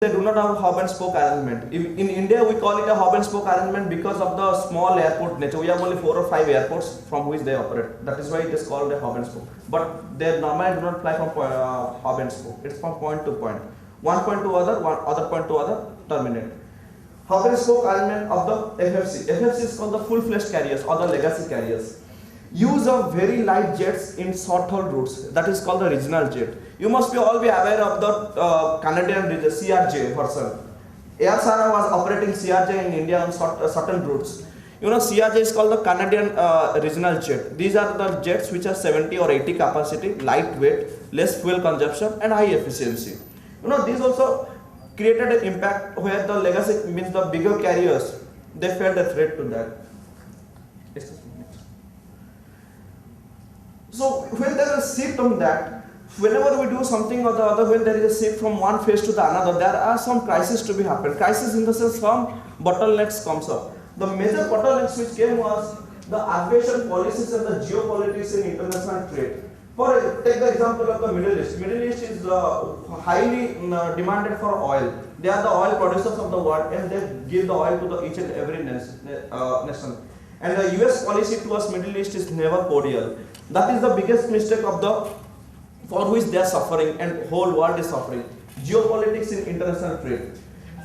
they do not have hub and spoke arrangement. In India, we call it a hub and spoke arrangement because of the small airport nature. We have only 4 or 5 airports from which they operate. That is why it is called a hub and spoke. But they normally do not fly from hub and spoke. It's from point to point. One point to other, other point to other, terminate. Hub and spoke arrangement of the FFC. FFC is called the full-fledged carriers or the legacy carriers. Use of very light jets in short-haul routes. That is called the regional jet. You must all be aware of the Canadian CRJ version. Air Sarah was operating CRJ in India on certain routes. You know, CRJ is called the Canadian regional jet. These are the jets which are 70 or 80 capacity, lightweight, less fuel consumption, and high efficiency. You know, these also created an impact where the legacy means the bigger carriers, they felt a threat to that. So when there is a shift on that, whenever we do something or the other, when there is a shift from one phase to the another, there are some crises to be happen. Crisis in the sense some bottlenecks comes up. The major bottlenecks which came was the aviation policies and the geopolitics in international trade. Take the example of the Middle East. Middle East is highly demanded for oil. They are the oil producers of the world and they give the oil to each and every nation. And the US policy towards Middle East is never cordial. That is the biggest mistake of for which they are suffering and whole world is suffering. Geopolitics in international trade.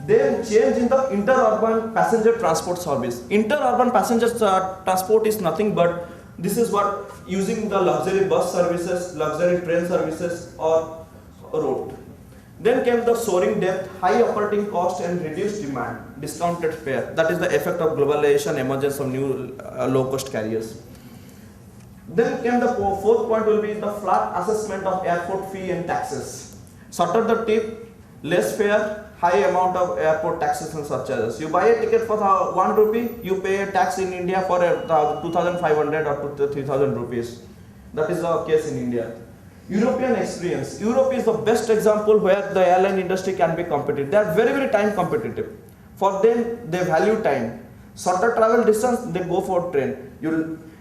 Then change in the interurban passenger transport service. Interurban passenger transport is nothing but this is what using the luxury bus services, luxury train services or road. Then came the soaring depth, high operating cost and reduced demand, discounted fare. That is the effect of globalization, emergence of new low-cost carriers. Then came the fourth point will be the flat assessment of airport fee and taxes. Shorter the tip, less fare, high amount of airport taxes and surcharges. You buy a ticket for 1 rupee, you pay a tax in India for 2,500 or 3,000 rupees. That is the case in India. European experience. Europe is the best example where the airline industry can be competitive. They are very, very time competitive. For them, they value time. Shorter travel distance, they go for train.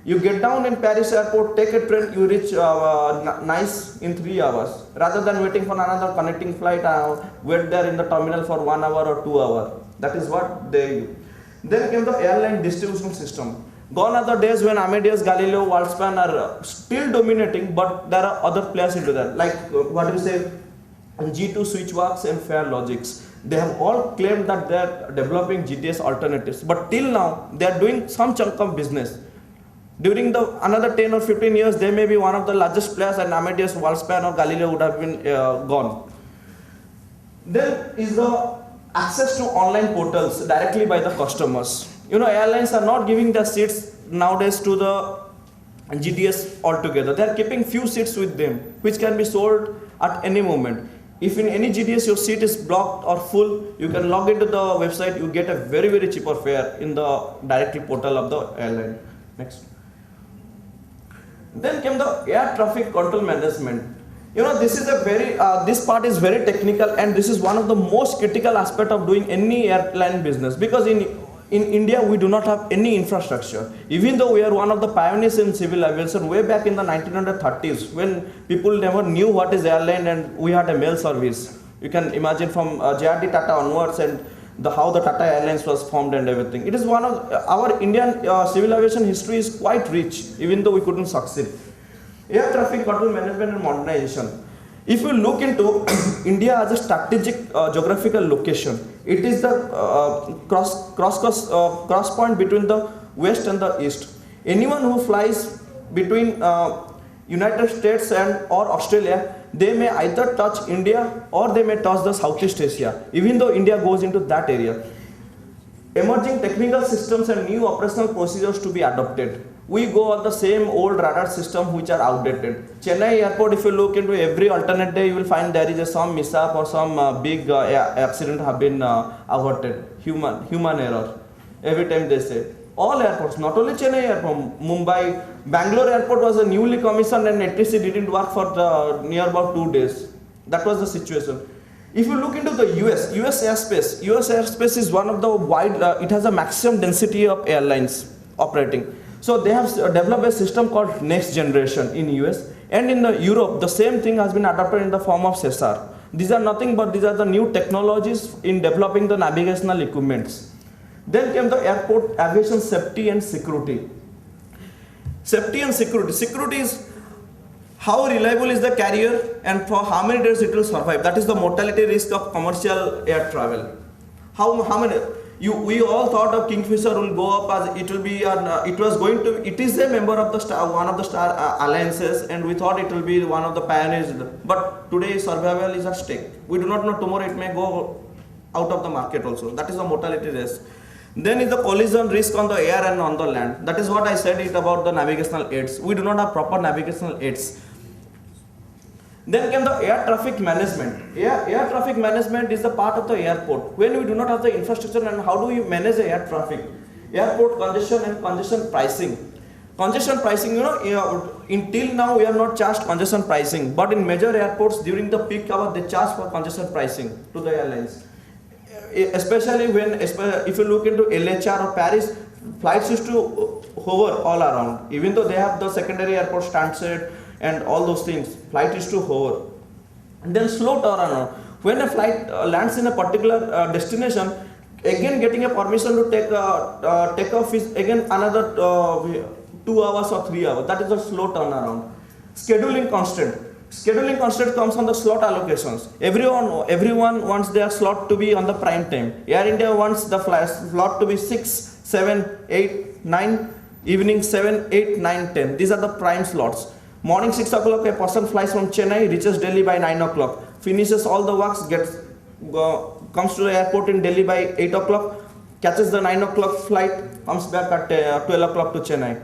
You get down in Paris airport, take a train, you reach Nice in 3 hours. Rather than waiting for another connecting flight, wait there in the terminal for 1 hour or 2 hours. That is what they do. Then came the airline distribution system. Gone are the days when Amadeus, Galileo, Worldspan are still dominating, but there are other players into that. Like what do you say, G2 Switchworks and Fairlogics. They have all claimed that they are developing GTS alternatives, but till now they are doing some chunk of business. During another 10 or 15 years, they may be one of the largest players, and Amadeus, Worldspan or Galileo would have been gone. Then is the access to online portals directly by the customers. You know, airlines are not giving their seats nowadays to the GTS altogether. They are keeping few seats with them, which can be sold at any moment. If in any GTS your seat is blocked or full, you can log into the website, you get a very, very cheaper fare in the directly portal of the airline. Next. Then came the air traffic control management. You know, this is this part is very technical, and this is one of the most critical aspect of doing any airline business, because in India we do not have any infrastructure. Even though we are one of the pioneers in civil aviation way back in the 1930s, when people never knew what is airline and we had a mail service. You can imagine from JRD Tata onwards and how the Tata Airlines was formed and everything. It is one of our Indian civil aviation history is quite rich, even though we couldn't succeed. Air traffic control management and modernization. If you look into India as a strategic geographical location, it is the cross point between the west and the east. Anyone who flies between United States and or Australia, they may either touch India or they may touch the Southeast Asia, even though India goes into that area. Emerging technical systems and new operational procedures to be adopted. We go on the same old radar system which are outdated. Chennai airport, if you look into every alternate day, you will find there is some mishap or some big accident have been averted. Human error. Every time they say. All airports, not only Chennai airport, Mumbai, Bangalore airport was a newly commissioned and ATC didn't work for near about 2 days. That was the situation. If you look into the US airspace is one of the it has a maximum density of airlines operating. So they have developed a system called next generation in US, and in Europe the same thing has been adopted in the form of SESAR. These are nothing but these are the new technologies in developing the navigational equipments. Then came the airport aviation safety and security. Safety and security. Security is how reliable is the carrier and for how many days it will survive. That is the mortality risk of commercial air travel. How many? We all thought of Kingfisher will go up as it will be it is a member of the one of the star alliances, and we thought it will be one of the pioneers, but today survival is at stake. We do not know, tomorrow it may go out of the market also. That is the mortality risk. Then is the collision risk on the air and on the land. That is what I said it about the navigational aids. We do not have proper navigational aids. Then came the air traffic management. Air traffic management is the part of the airport. When we do not have the infrastructure, and how do we manage the air traffic? Airport congestion and congestion pricing. Congestion pricing, until now we have not charged congestion pricing, but in major airports during the peak hour they charge for congestion pricing to the airlines. Especially if you look into LHR or Paris, flights used to hover all around. Even though they have the secondary airport Stansted and all those things, flight used to hover. And then slow turnaround. When a flight lands in a particular destination, again getting a permission to take off is again another 2 hours or 3 hours. That is a slow turnaround. Scheduling constant. Scheduling constant comes on the slot allocations. Everyone wants their slot to be on the prime time. Air India wants the slot to be 6, 7, 8, 9, evening 7, 8, 9, 10. These are the prime slots. Morning 6 o'clock, a person flies from Chennai, reaches Delhi by 9 o'clock, finishes all the works, comes to the airport in Delhi by 8 o'clock, catches the 9 o'clock flight, comes back at 12 o'clock to Chennai.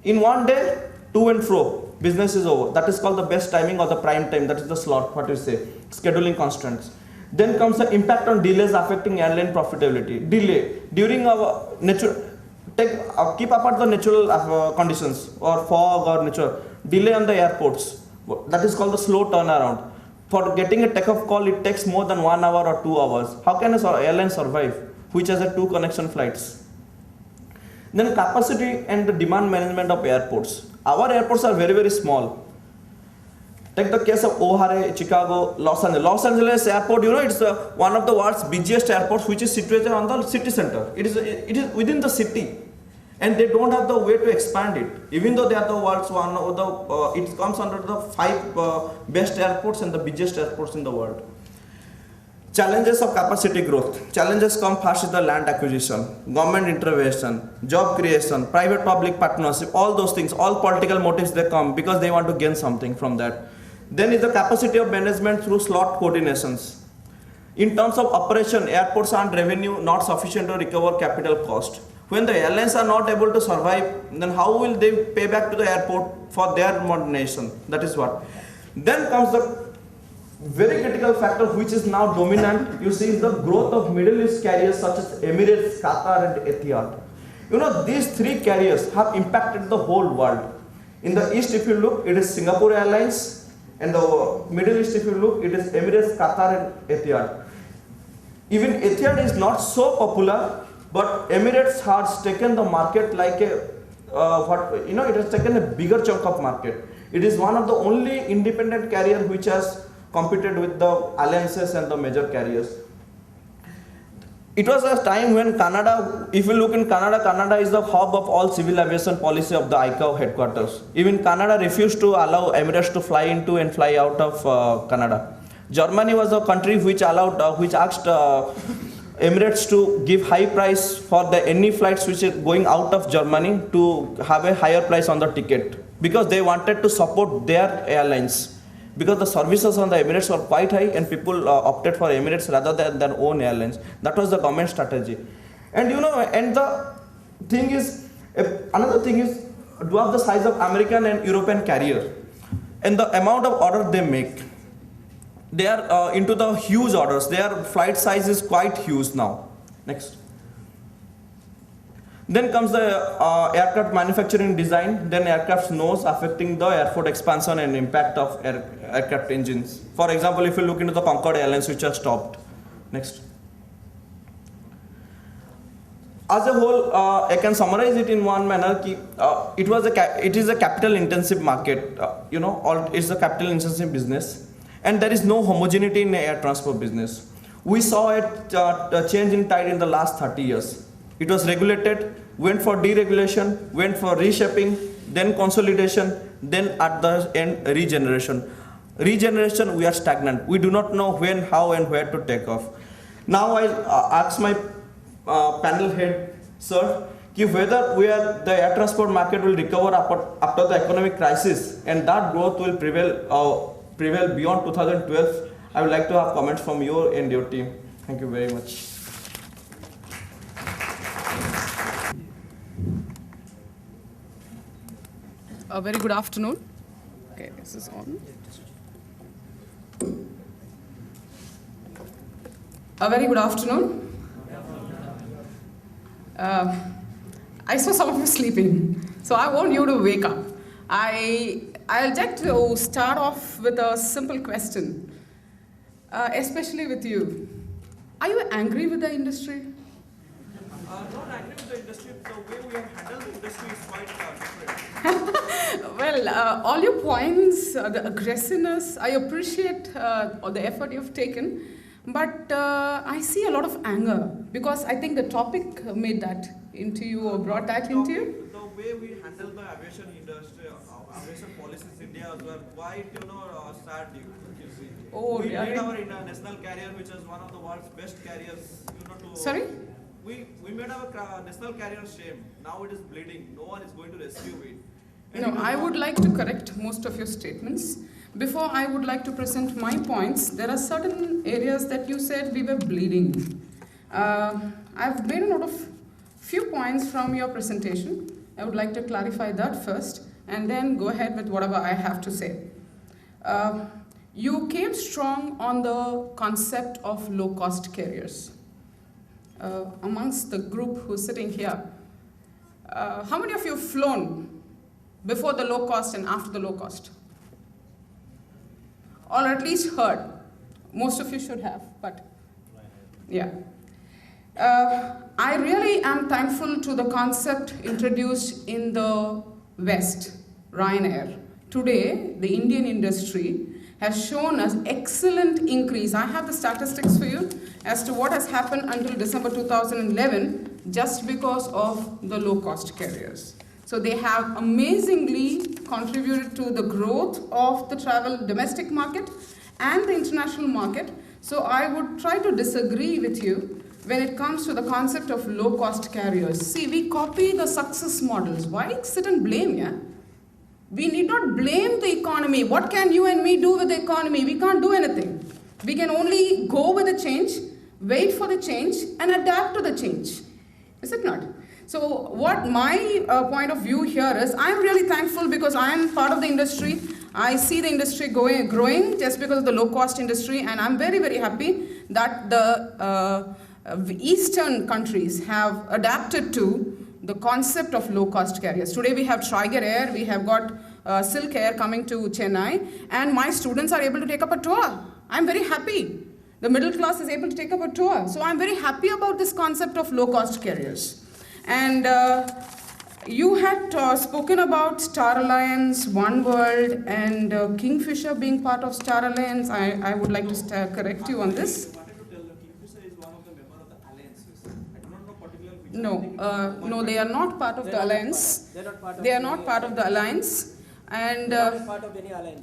In one day, to and fro, business is over. That is called the best timing or the prime time. That is the slot, what you say, scheduling constants. Then comes the impact on delays affecting airline profitability. Delay during our keep apart the natural conditions or fog or nature. Delay on the airports. That is called the slow turnaround. For getting a takeoff call, it takes more than 1 hour or 2 hours. How can an airline survive, which has a 2 connection flights? Then capacity and the demand management of airports. Our airports are very, very small. Take the case of O'Hare, Chicago, Los Angeles. Los Angeles airport, it's one of the world's busiest airports, which is situated on the city center. It is within the city, and they don't have the way to expand it. Even though they are the world's one of the, it comes under the 5 best airports and the busiest airports in the world. Challenges of capacity growth. Challenges come first is the land acquisition, government intervention, job creation, private-public partnership, all those things, all political motives they come because they want to gain something from that. Then is the capacity of management through slot coordinations. In terms of operation, airports earn revenue not sufficient to recover capital cost. When the airlines are not able to survive, then how will they pay back to the airport for their modernization? That is what. Then comes the very critical factor which is now dominant, you see, is the growth of Middle East carriers such as Emirates, Qatar and Etihad. These 3 carriers have impacted the whole world. In the East, if you look, it is Singapore Airlines, and the Middle East, if you look, it is Emirates, Qatar and Etihad. Even Etihad is not so popular, but Emirates has taken the market like a, it has taken a bigger chunk of market. It is one of the only independent carrier which has competed with the alliances and the major carriers. It was a time when Canada, if you look in Canada, Canada is the hub of all civil aviation policy of the ICAO headquarters. Even Canada refused to allow Emirates to fly into and fly out of Canada. Germany was a country which asked Emirates to give high price for any flights which is going out of Germany to have a higher price on the ticket because they wanted to support their airlines. Because the services on the Emirates were quite high and people opted for Emirates rather than their own airlines. That was the government strategy. And and the thing is, another thing is, dwarf the size of American and European carrier and the amount of order they make. They are into the huge orders. Their flight size is quite huge now. Next. Then comes the aircraft manufacturing design, then aircraft nose affecting the airport expansion and impact of aircraft engines. For example, if you look into the Concorde Airlines which are stopped. Next. As a whole, I can summarize it in one manner. It is a capital intensive market. It's a capital intensive business. And there is no homogeneity in air transport business. We saw a change in tide in the last 30 years. It was regulated, went for deregulation, went for reshaping, then consolidation, then at the end regeneration. Regeneration, we are stagnant. We do not know when, how, and where to take off. Now I'll ask my panel head, sir, whether the air transport market will recover after the economic crisis and that growth will prevail beyond 2012. I would like to have comments from you and your team. Thank you very much. A very good afternoon. Okay, this is on. A very good afternoon. I saw some of you sleeping, so I want you to wake up. I'll like to start off with a simple question, especially with you. Are you angry with the industry? Not angry with the industry. The way we have handled the industry is quite different. Well, all your points, the aggressiveness, I appreciate the effort you've taken, but I see a lot of anger because I think the topic made that into you or brought that into you. The way we handle the aviation industry, aviation policies in India were quite, sad, you see. Oh, we really? made our national carrier, which is one of the world's best carriers, Sorry? We made our national carrier shame. Now it is bleeding. No one is going to rescue it. No, I would like to correct most of your statements. Before I would like to present my points, there are certain areas that you said we were bleeding. I've made a note of few points from your presentation. I would like to clarify that first and then go ahead with whatever I have to say. You came strong on the concept of low-cost carriers. Amongst the group who's sitting here, how many of you have flown before the low cost and after the low cost? Or at least heard. Most of you should have, but yeah. I really am thankful to the concept introduced in the West, Ryanair. Today, the Indian industry has shown an excellent increase. I have the statistics for you as to what has happened until December 2011 just because of the low-cost carriers. So they have amazingly contributed to the growth of the travel domestic market and the international market. So I would try to disagree with you when it comes to the concept of low-cost carriers. See, we copy the success models. Why sit and blame, yeah? We need not blame the economy. What can you and me do with the economy? We can't do anything. We can only go with the change, wait for the change, and adapt to the change. Is it not? So what my point of view here is, I'm really thankful because I am part of the industry. I see the industry growing just because of the low-cost industry, and I'm very, very happy that the Eastern countries have adapted to the concept of low-cost carriers. Today we have Tiger Air, we have got Silk Air coming to Chennai, and my students are able to take up a tour. I'm very happy. The middle class is able to take up a tour. So I'm very happy about this concept of low-cost carriers. And you had spoken about Star Alliance, One World, and Kingfisher being part of Star Alliance. I would like to correct you on this. No, they are not part of the alliance. They are not part of the alliance, and part of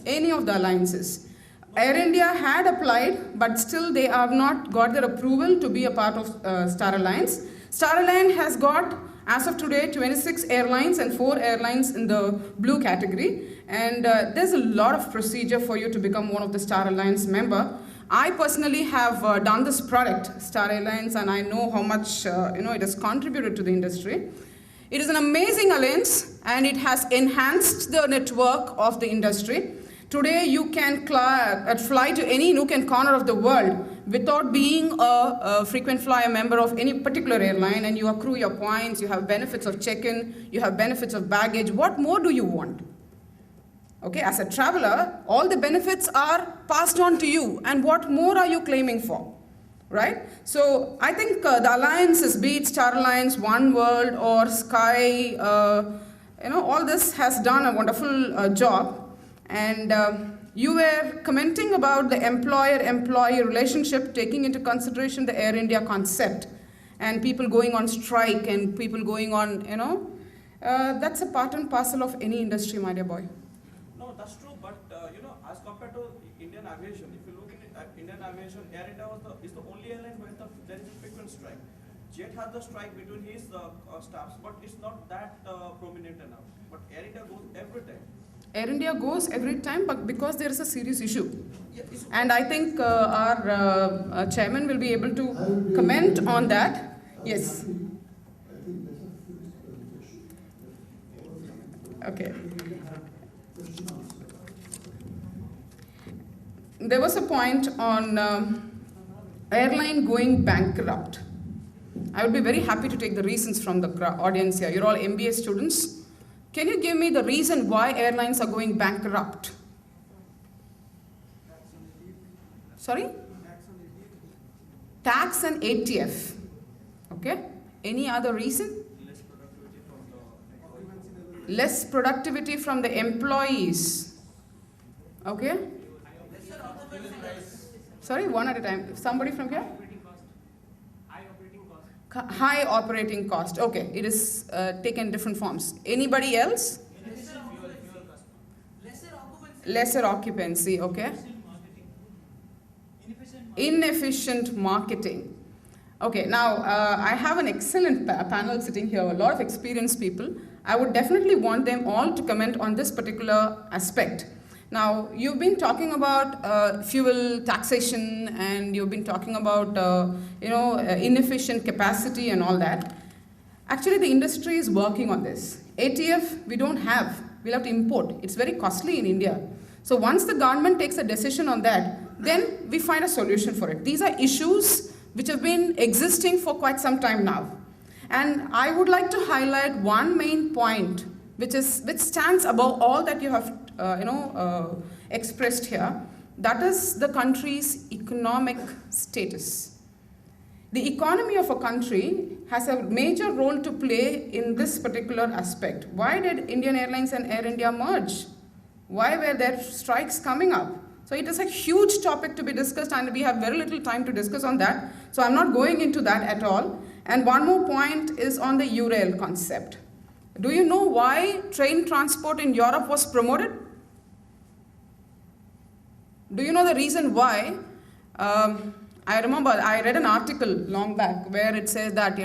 any of the alliances. Air India had applied, but still they have not got their approval to be a part of Star Alliance. Star Alliance has got, as of today, 26 airlines and 4 airlines in the blue category, and there's a lot of procedure for you to become one of the Star Alliance member. I personally have done this product, Star Alliance, and I know how much it has contributed to the industry. It is an amazing alliance, and it has enhanced the network of the industry. Today, you can fly to any nook and corner of the world without being a frequent flyer member of any particular airline, and you accrue your points, you have benefits of check-in, you have benefits of baggage. What more do you want? Okay, as a traveler, all the benefits are passed on to you, and what more are you claiming for, right? So I think the alliances, be it Star Alliance, One World, or Sky, all this has done a wonderful job, and You were commenting about the employer-employee relationship, taking into consideration the Air India concept, and people going on strike and people going on, that's a part and parcel of any industry, my dear boy. No, that's true, but as compared to Indian aviation, if you look at Indian aviation, Air India is the only airline where there is a frequent strike. Jet has the strike between his staffs, but it's not that prominent enough. But Air India goes every time. Air India goes every time, but because there is a serious issue. Yeah, And I think our chairman will be able to comment on that. Yes. Okay. There was a point on airline going bankrupt. I would be very happy to take the reasons from the audience here. You're all MBA students. Can you give me the reason why airlines are going bankrupt? Sorry? Tax and ATF. Okay. Any other reason? Less productivity from the employees. Okay. Sorry, one at a time. Somebody from here? High operating cost. Okay, it is taken different forms. Anybody else? Lesser occupancy. Okay. Inefficient marketing. Okay, now I have an excellent panel sitting here, a lot of experienced people. I would definitely want them all to comment on this particular aspect. Now, you've been talking about fuel taxation, and you've been talking about inefficient capacity and all that. Actually, the industry is working on this. ATF, we don't have. We'll have to import. It's very costly in India. So once the government takes a decision on that, then we find a solution for it. These are issues which have been existing for quite some time now. And I would like to highlight one main point which stands above all that you have expressed here. That is the country's economic status. The economy of a country has a major role to play in this particular aspect. Why did Indian Airlines and Air India merge? Why were there strikes coming up? So it is a huge topic to be discussed, and we have very little time to discuss on that. So I'm not going into that at all. And one more point is on the URail concept. Do you know why train transport in Europe was promoted? Do you know the reason why? I remember I read an article long back where it says that,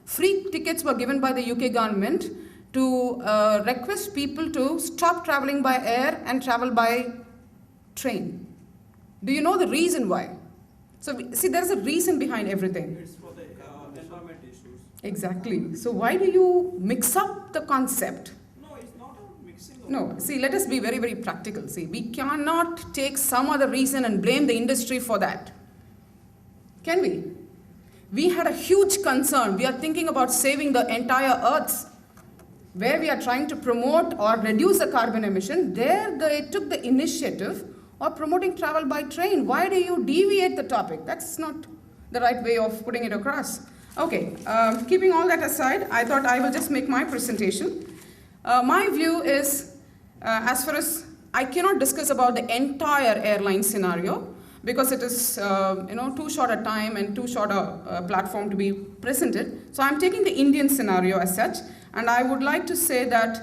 free tickets were given by the UK government to request people to stop traveling by air and travel by train. Do you know the reason why? So, see, there's a reason behind everything. It's for the environment issues. Exactly. So why do you mix up the concept? No, it's not a mixing. No, see, let us be very, very practical. See, we cannot take some other reason and blame the industry for that. Can we? We had a huge concern. We are thinking about saving the entire Earth, where we are trying to promote or reduce the carbon emission. There they took the initiative of promoting travel by train. Why do you deviate the topic? That's not the right way of putting it across. Okay, keeping all that aside, I thought I will just make my presentation. My view is, as far as I cannot discuss about the entire airline scenario, because it is too short a time and too short a platform to be presented. So I'm taking the Indian scenario as such, and I would like to say that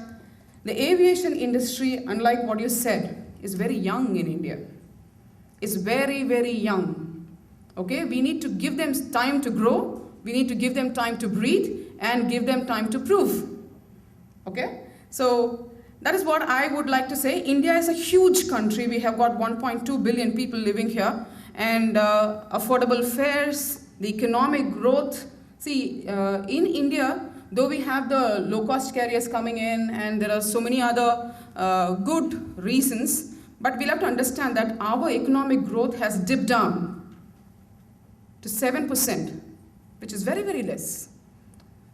the aviation industry, unlike what you said, is very young in India. It's very, very young. Okay, we need to give them time to grow. We need to give them time to breathe and give them time to prove. Okay, so that is what I would like to say. India is a huge country. We have got 1.2 billion people living here, and affordable fares, the economic growth. See, in India, though we have the low-cost carriers coming in, and there are so many other good reasons, but we'll have to understand that our economic growth has dipped down to 7%, which is very, very less.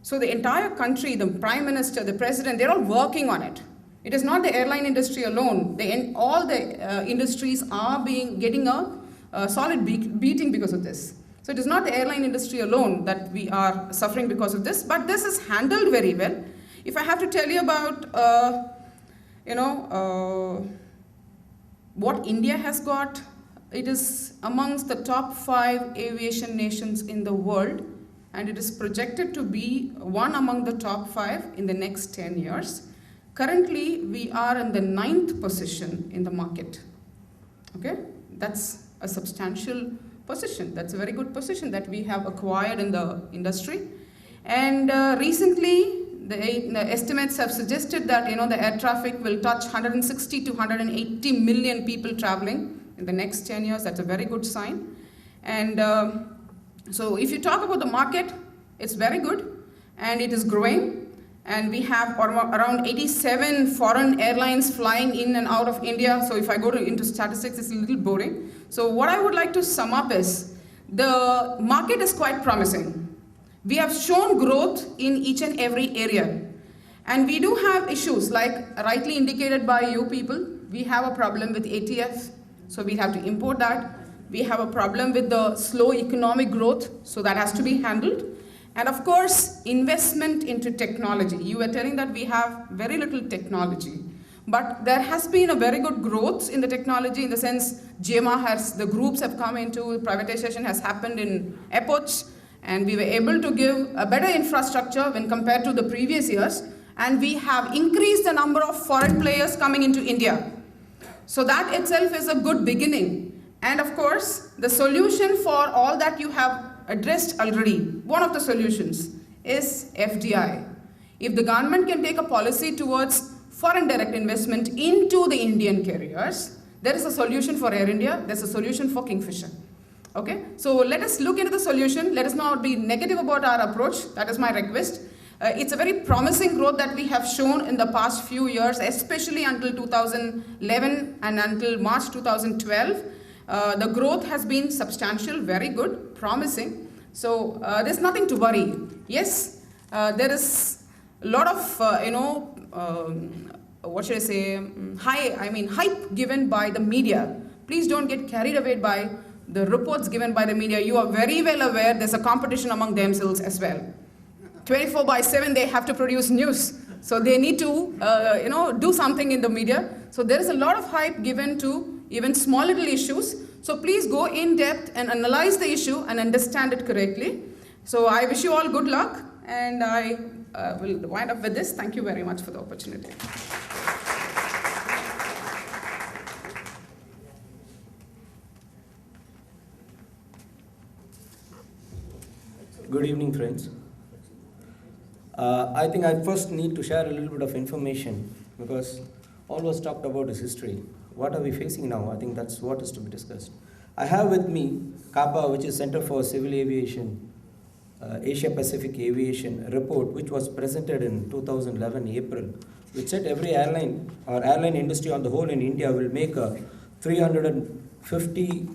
So the entire country, the Prime Minister, the President, they're all working on it. It is not the airline industry alone. All the industries are getting a solid beating because of this. So it is not the airline industry alone that we are suffering because of this, but this is handled very well. If I have to tell you about, what India has got, it is amongst the top 5 aviation nations in the world, and it is projected to be one among the top 5 in the next 10 years. Currently, we are in the 9th position in the market. Okay, that's a substantial position. That's a very good position that we have acquired in the industry. And recently, the estimates have suggested that the air traffic will touch 160 to 180 million people traveling in the next 10 years. That's a very good sign. And so if you talk about the market, it's very good and it is growing. And we have around 87 foreign airlines flying in and out of India. So if I go into statistics, it's a little boring. So what I would like to sum up is, the market is quite promising. We have shown growth in each and every area. And we do have issues, like rightly indicated by you people. We have a problem with ATF, so we have to import that. We have a problem with the slow economic growth, so that has to be handled. And of course, investment into technology. You were telling that we have very little technology, but there has been a very good growth in the technology, in the sense the groups have come into, privatization has happened in airports, and we were able to give a better infrastructure when compared to the previous years, and we have increased the number of foreign players coming into India. So that itself is a good beginning. And of course, the solution for all that you have addressed already, one of the solutions is FDI. If the government can take a policy towards foreign direct investment into the Indian carriers, there is a solution for Air India, there's a solution for Kingfisher. Okay, so let us look into the solution. Let us not be negative about our approach. That is my request. It's a very promising growth that we have shown in the past few years, especially until 2011 and until March 2012. The growth has been substantial, very good, promising. So there's nothing to worry. Yes, there is a lot of, what should I say, hype given by the media. Please don't get carried away by the reports given by the media. You are very well aware there's a competition among themselves as well. 24/7 they have to produce news. So they need to, do something in the media. So there is a lot of hype given to even small little issues. So please go in depth and analyze the issue and understand it correctly. So I wish you all good luck, and I will wind up with this. Thank you very much for the opportunity. Good evening, friends. I think I first need to share a little bit of information, because all was talked about is history. What are we facing now? I think that's what is to be discussed. I have with me CAPA, which is Center for Civil Aviation, Asia Pacific Aviation report, which was presented in 2011 April, which said every airline or airline industry on the whole in India will make a 350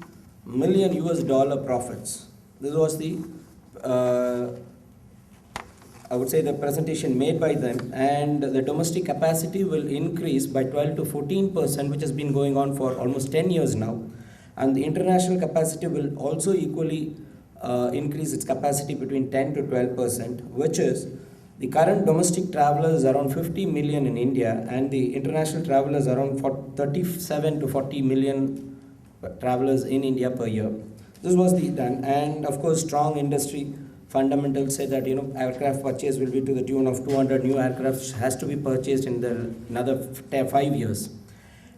million US dollar profits. This was the I would say the presentation made by them, and the domestic capacity will increase by 12 to 14%, which has been going on for almost 10 years now. And the international capacity will also equally increase its capacity between 10 to 12%, which is the current domestic travelers around 50 million in India, and the international travelers around 37 to 40 million travelers in India per year. This was the done, and of course strong industry fundamentals say that aircraft purchase will be to the tune of 200 new aircraft has to be purchased in another 5 years.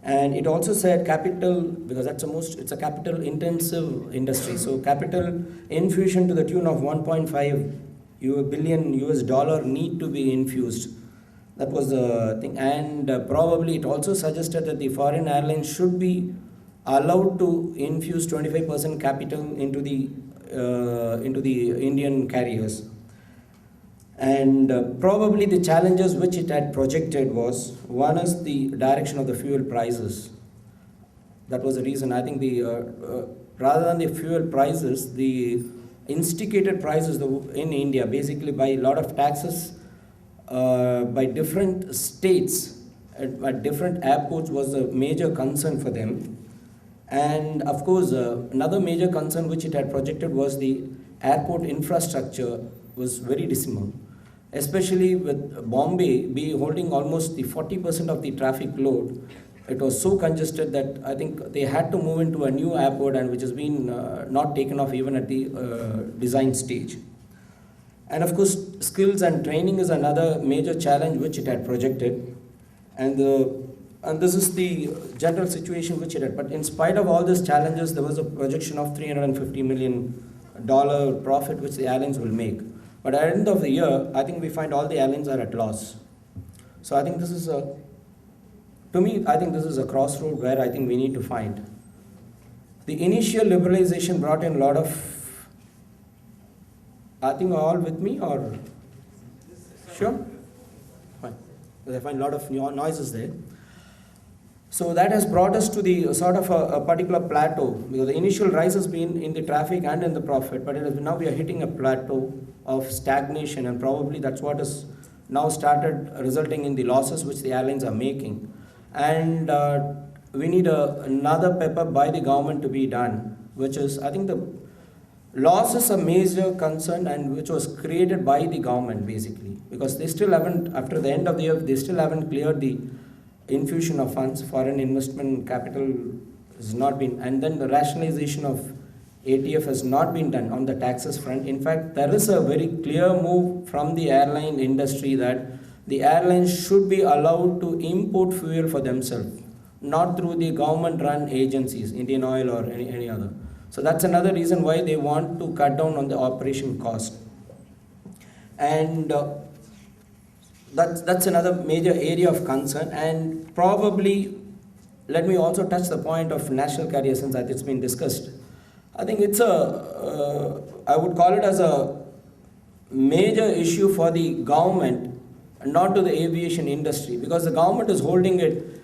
And it also said capital, because it's a capital intensive industry, so capital infusion to the tune of 1.5 billion US dollar need to be infused. That was the thing. And probably it also suggested that the foreign airlines should be allowed to infuse 25% capital into the Indian carriers. And probably the challenges which it had projected was, one is the direction of the fuel prices. That was the reason. I think rather than the fuel prices, the instigated prices in India, basically by a lot of taxes by different states at different airports, was a major concern for them. And of course, another major concern which it had projected was the airport infrastructure was very dismal, especially with Bombay holding almost the 40% of the traffic load. it was so congested that I think they had to move into a new airport, and which has been not taken off even at the design stage. And of course, skills and training is another major challenge which it had projected. And this is the general situation which it had. But in spite of all these challenges, there was a projection of $350 million profit which the airlines will make. But at the end of the year, I think we find all the airlines are at loss. So I think this is to me, I think this is a crossroad where I think we need to find. The initial liberalization brought in a lot of, I think all with me or? Sure? Fine. Because I find a lot of noises there. So that has brought us to the sort of a particular plateau, because the initial rise has been in the traffic and in the profit, but now we are hitting a plateau of stagnation, and probably that's what has now started resulting in the losses which the airlines are making. And we need another pep-up by the government to be done, which is, I think the loss is a major concern, and which was created by the government basically, because they still haven't, after the end of the year, they still haven't cleared the infusion of funds. Foreign investment capital has not been, and then the rationalization of ATF has not been done on the taxes front. In fact, there is a very clear move from the airline industry that the airlines should be allowed to import fuel for themselves, not through the government-run agencies, Indian Oil or any other. So that's another reason why they want to cut down on the operation cost. And that's another major area of concern. And probably, let me also touch the point of national carrier, since that it's been discussed. I think it's I would call it as a major issue for the government, not to the aviation industry, because the government is holding it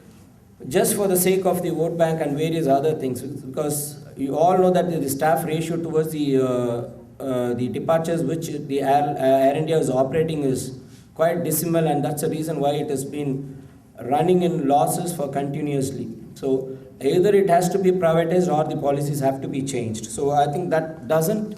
just for the sake of the vote bank and various other things, because you all know that the staff ratio towards the departures which the Air India is operating is quite dismal, and that's the reason why it has been running in losses for continuously. So either it has to be privatized or the policies have to be changed. So I think that doesn't,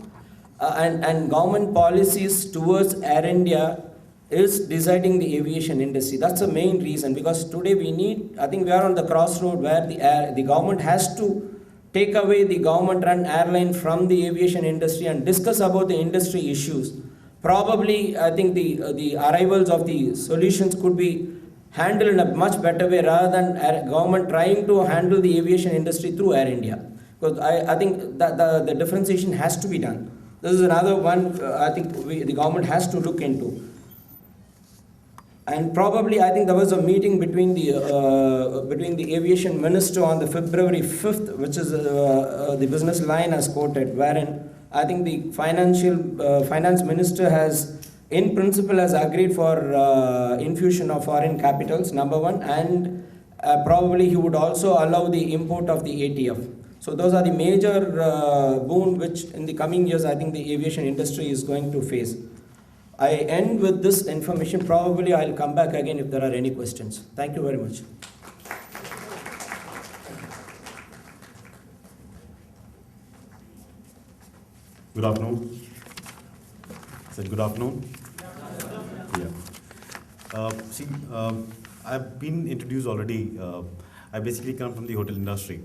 and government policies towards Air India is deciding the aviation industry. That's the main reason, because today we need, I think we are on the crossroad where the government has to take away the government-run airline from the aviation industry and discuss about the industry issues. Probably, I think the arrivals of the solutions could be handled in a much better way rather than government trying to handle the aviation industry through Air India. Because I think that the differentiation has to be done. This is another one I think the government has to look into. And probably, I think there was a meeting between the aviation minister on the February 5th, which is the business line has quoted, wherein I think the finance minister has, in principle, has agreed for infusion of foreign capitals, number one, and probably he would also allow the import of the ATF. So those are the major boon which in the coming years I think the aviation industry is going to face. I end with this information. Probably I'll come back again if there are any questions. Thank you very much. Good afternoon. Said good afternoon. Yeah. I've been introduced already. I basically come from the hotel industry,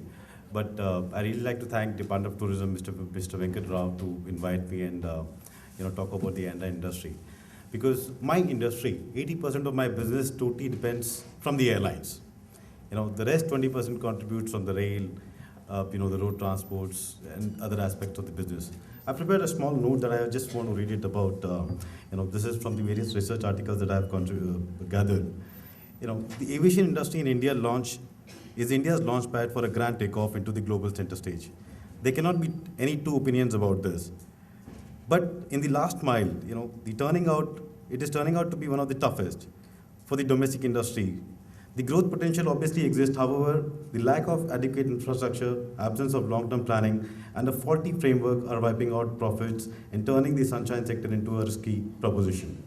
but I really like to thank Department of Tourism, Mr. Venkata Rao, to invite me and talk about the entire industry. Because my industry, 80% of my business totally depends from the airlines. The rest 20% contributes from the rail, the road transports and other aspects of the business. I prepared a small note that I just want to read it about. This is from the various research articles that I have gathered. The aviation industry in India is India's launch pad for a grand takeoff into the global center stage. There cannot be any two opinions about this. But in the last mile, it is turning out to be one of the toughest for the domestic industry. The growth potential obviously exists, however, the lack of adequate infrastructure, absence of long-term planning, and a faulty framework are wiping out profits and turning the sunshine sector into a risky proposition.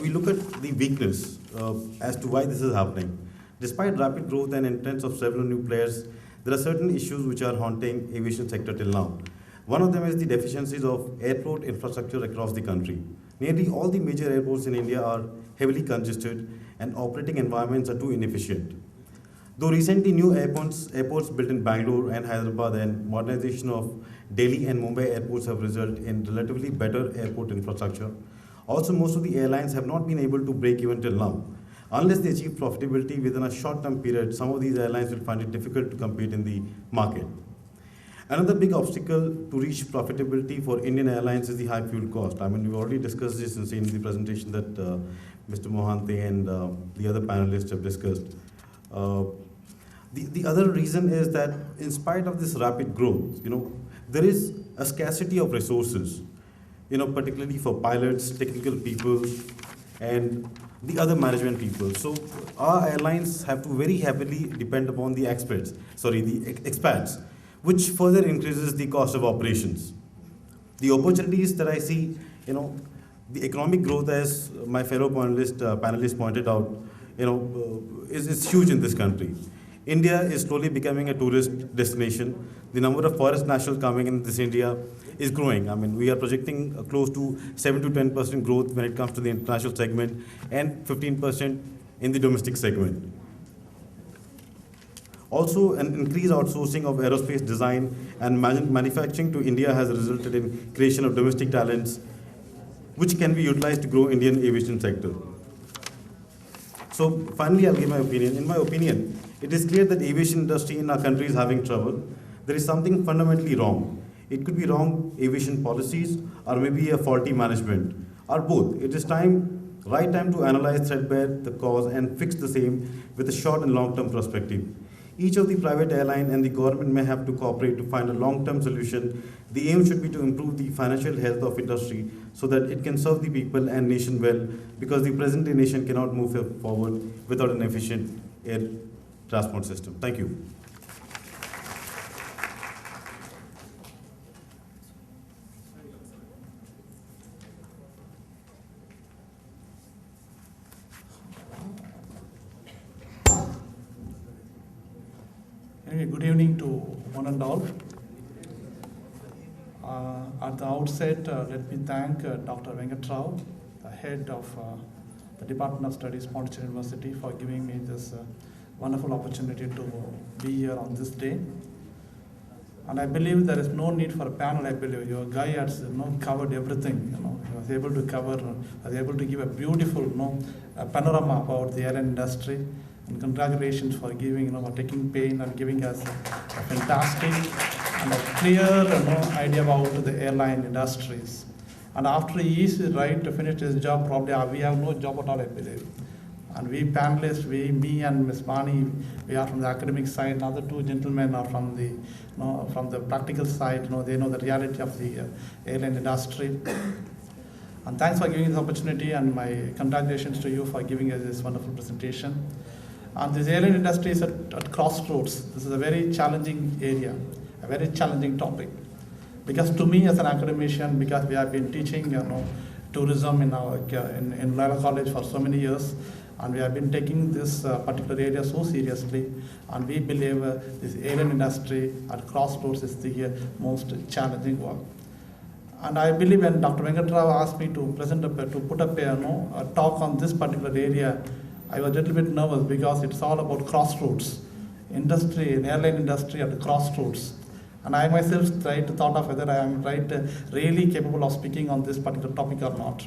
We look at the weakness as to why this is happening. Despite rapid growth and entrance of several new players, there are certain issues which are haunting aviation sector till now. One of them is the deficiencies of airport infrastructure across the country. Nearly all the major airports in India are heavily congested, and operating environments are too inefficient. Though recently new airports built in Bangalore and Hyderabad and modernization of Delhi and Mumbai airports have resulted in relatively better airport infrastructure, also most of the airlines have not been able to break even till now. Unless they achieve profitability within a short-term period, some of these airlines will find it difficult to compete in the market. Another big obstacle to reach profitability for Indian airlines is the high fuel cost. I mean, we've already discussed this in the presentation that Mr. Mohante and the other panelists have discussed. The other reason is that in spite of this rapid growth, there is a scarcity of resources, particularly for pilots, technical people, and the other management people. So our airlines have to very heavily depend upon the expats, which further increases the cost of operations. The opportunities that I see, the economic growth, as my fellow panelists pointed out, is huge in this country. India is slowly becoming a tourist destination. The number of foreign nationals coming in this India is growing. I mean, we are projecting close to 7 to 10% growth when it comes to the international segment and 15% in the domestic segment. Also, an increased outsourcing of aerospace design and manufacturing to India has resulted in creation of domestic talents, which can be utilized to grow Indian aviation sector. So finally, I'll give my opinion. In my opinion, it is clear that aviation industry in our country is having trouble. There is something fundamentally wrong. It could be wrong aviation policies or maybe a faulty management or both. It is right time to analyze threadbare the cause and fix the same with a short and long-term perspective. Each of the private airline and the government may have to cooperate to find a long-term solution. The aim should be to improve the financial health of industry so that it can serve the people and nation well, because the present-day nation cannot move forward without an efficient air transport system. Thank you. Anyway, good evening to one and all. At the outset, let me thank Dr. Venkata Rao, the head of the Department of Studies, Pondicherry University, for giving me this wonderful opportunity to be here on this day. And I believe there is no need for a panel. I believe your guy has covered everything. He was able to give a beautiful panorama about the airline industry. And congratulations for giving, for taking pain and giving us a fantastic and a clear idea about the airline industries. And after he is right to finish his job, probably we have no job at all, I believe. And we panelists, me and Ms. Bani, we are from the academic side. And other two gentlemen are from the practical side. They know the reality of the airline industry. And thanks for giving this opportunity, and my congratulations to you for giving us this wonderful presentation. And this airline industry is at crossroads. This is a very challenging area, a very challenging topic. Because to me as an academician, because we have been teaching tourism in Loyola College for so many years, and we have been taking this particular area so seriously, and we believe this airline industry at crossroads is the most challenging one. And I believe when Dr. Venkata Rao asked me to put up a talk on this particular area, I was a little bit nervous because it's all about crossroads. An airline industry at the crossroads. And I myself thought of whether I am really capable of speaking on this particular topic or not.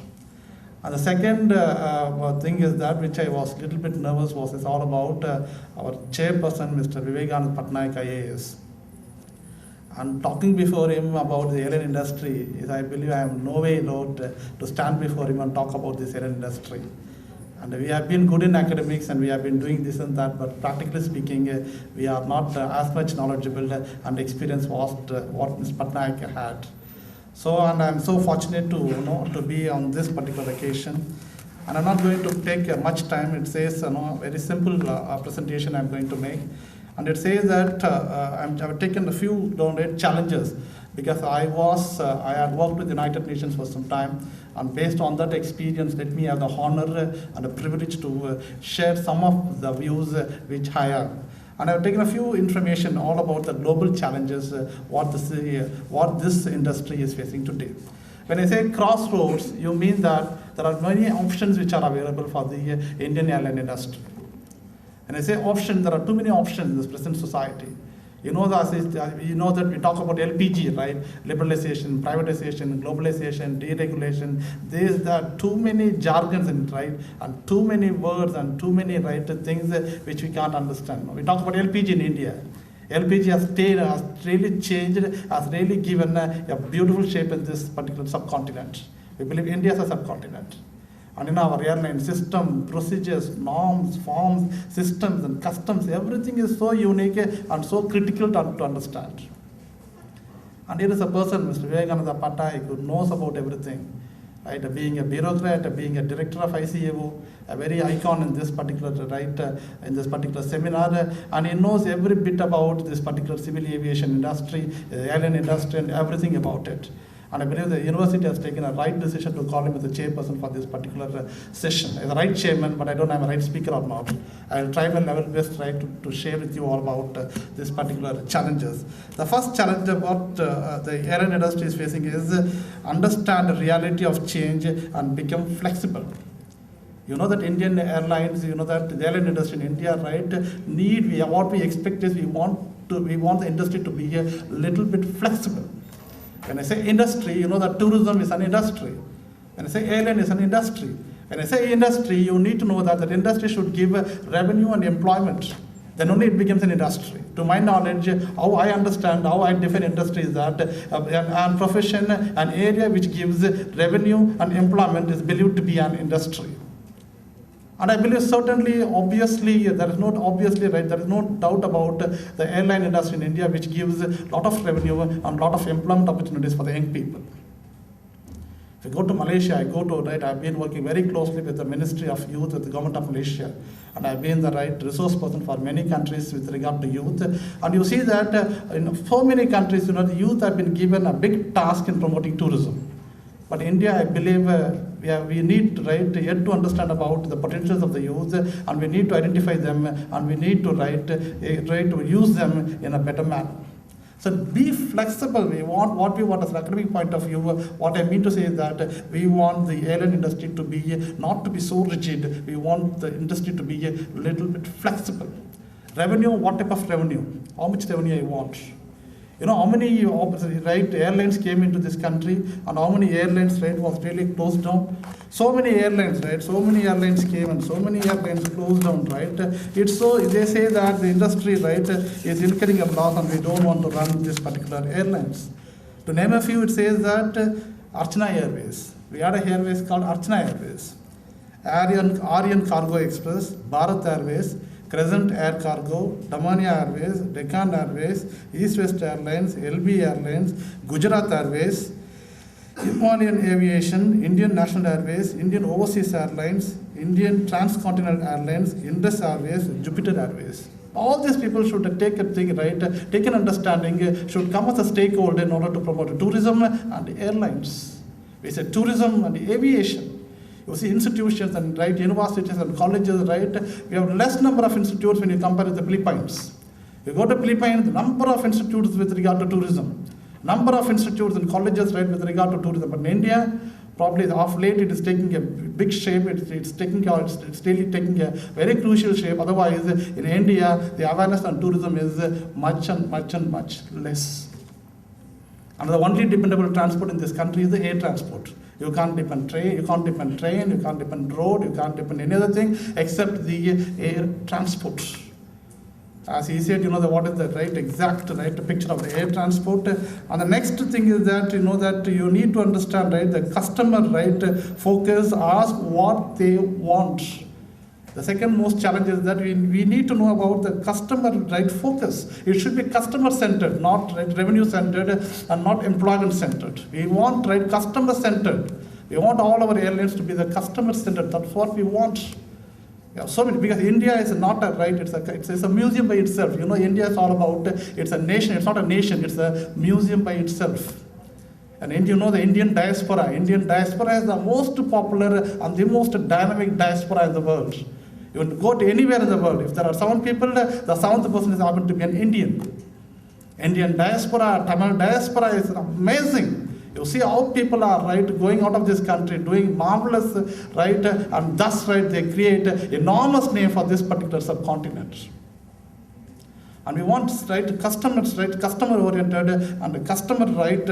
And the second thing is that which I was a little bit nervous was it's all about our chairperson, Mr. Vivekanand Patnaik IAS. And talking before him about the airline industry, I believe I am no way to stand before him and talk about this airline industry. And we have been good in academics and we have been doing this and that, but practically speaking, we are not as much knowledgeable and experienced what Ms. Patnaik had. So, and I'm so fortunate to be on this particular occasion. And I'm not going to take much time. It says a very simple presentation I'm going to make. And it says that I've taken a few challenges because I had worked with the United Nations for some time, and based on that experience, let me have the honor and the privilege to share some of the views which I have. And I've taken a few information all about the global challenges, what this industry is facing today. When I say crossroads, you mean that there are many options which are available for the Indian airline industry. When I say options, there are too many options in this present society. You know that we talk about LPG, right? Liberalization, privatization, globalization, deregulation. There are too many jargons in it, right? And too many words and too many things which we can't understand. We talk about LPG in India. LPG has really changed, has really given a beautiful shape in this particular subcontinent. We believe India is a subcontinent. And in our airline system, procedures, norms, forms, systems, and customs, everything is so unique and so critical to understand. And here is a person, Mr. Venkata Patai, who knows about everything. Right? Being a bureaucrat, being a director of ICAO, a very icon in this particular in this particular seminar, and he knows every bit about this particular civil aviation industry, the airline industry, and everything about it. And I believe the university has taken a right decision to call him as the chairperson for this particular session. As a right chairman, but I don't know if I'm a right speaker or not. I will try my level best, right, to share with you all about this particular challenges. The first challenge what the airline industry is facing is understand the reality of change and become flexible. You know that Indian airlines, you know that the airline industry in India, right, what we expect is we want the industry to be a little bit flexible. When I say industry, you know that tourism is an industry. When I say airline is an industry. When I say industry, you need to know that that industry should give revenue and employment. Then only it becomes an industry. To my knowledge, how I understand, how I define industry is that a profession, an area which gives revenue and employment is believed to be an industry. And I believe certainly, obviously, there is no doubt about the airline industry in India, which gives a lot of revenue and a lot of employment opportunities for the young people. If you go to Malaysia, I've been working very closely with the Ministry of Youth, with the government of Malaysia. And I've been the resource person for many countries with regard to youth. And you see that in so many countries, the youth have been given a big task in promoting tourism. But India, I believe, we need yet to understand about the potentials of the youth, and we need to identify them, and we need to to use them in a better manner. So be flexible. We want what we want as an academic point of view. What I mean to say is that we want the airline industry to be not to be so rigid. We want the industry to be a little bit flexible. Revenue, what type of revenue? How much revenue I want? You know how many airlines came into this country, and how many airlines was really closed down? So many airlines, so many airlines came and so many airlines closed down, It's so, they say that the industry, is incurring a loss and we don't want to run this particular airlines. To name a few, it says that Archana Airways. We had a airways called Archana Airways. Aryan Cargo Express, Bharat Airways, Crescent Air Cargo, Damania Airways, Deccan Airways, East West Airlines, LB Airlines, Gujarat Airways, Himalayan Aviation, Indian National Airways, Indian Overseas Airlines, Indian Transcontinental Airlines, Indus Airways, Jupiter Airways. All these people should take a thing, take an understanding, should come as a stakeholder in order to promote tourism and airlines. We said tourism and aviation. You see institutions and universities and colleges, we have less number of institutes when you compare with the Philippines. You go to Philippines, the number of institutes with regard to tourism, number of institutes and colleges with regard to tourism. But in India, probably of late it is taking a big shape. It's really taking a very crucial shape. Otherwise, in India, the awareness on tourism is much less. And the only dependable transport in this country is the air transport. You can't depend train, you can't depend road, you can't depend any other thing except the air transport. As he said, what is the exact picture of the air transport. And the next thing is that that you need to understand the customer focus, ask what they want. The second most challenge is that we need to know about the customer focus. It should be customer centered, not revenue centered and not employment centered. We want customer centered. We want all our airlines to be the customer centered. That's what we want. Yeah, so many, because India is not it's a museum by itself. India is all about, it's a nation. It's not a nation. It's a museum by itself. And the Indian diaspora. Indian diaspora is the most popular and the most dynamic diaspora in the world. You go to anywhere in the world, if there are 7 people, the 7th person is happen to be an Indian. Indian diaspora, Tamil diaspora is amazing. to see how people are, right, going out of this country, doing marvelous, right, and thus, right, they create enormous name for this particular subcontinent. And we want, right, customers, right, customer-oriented and customer, right,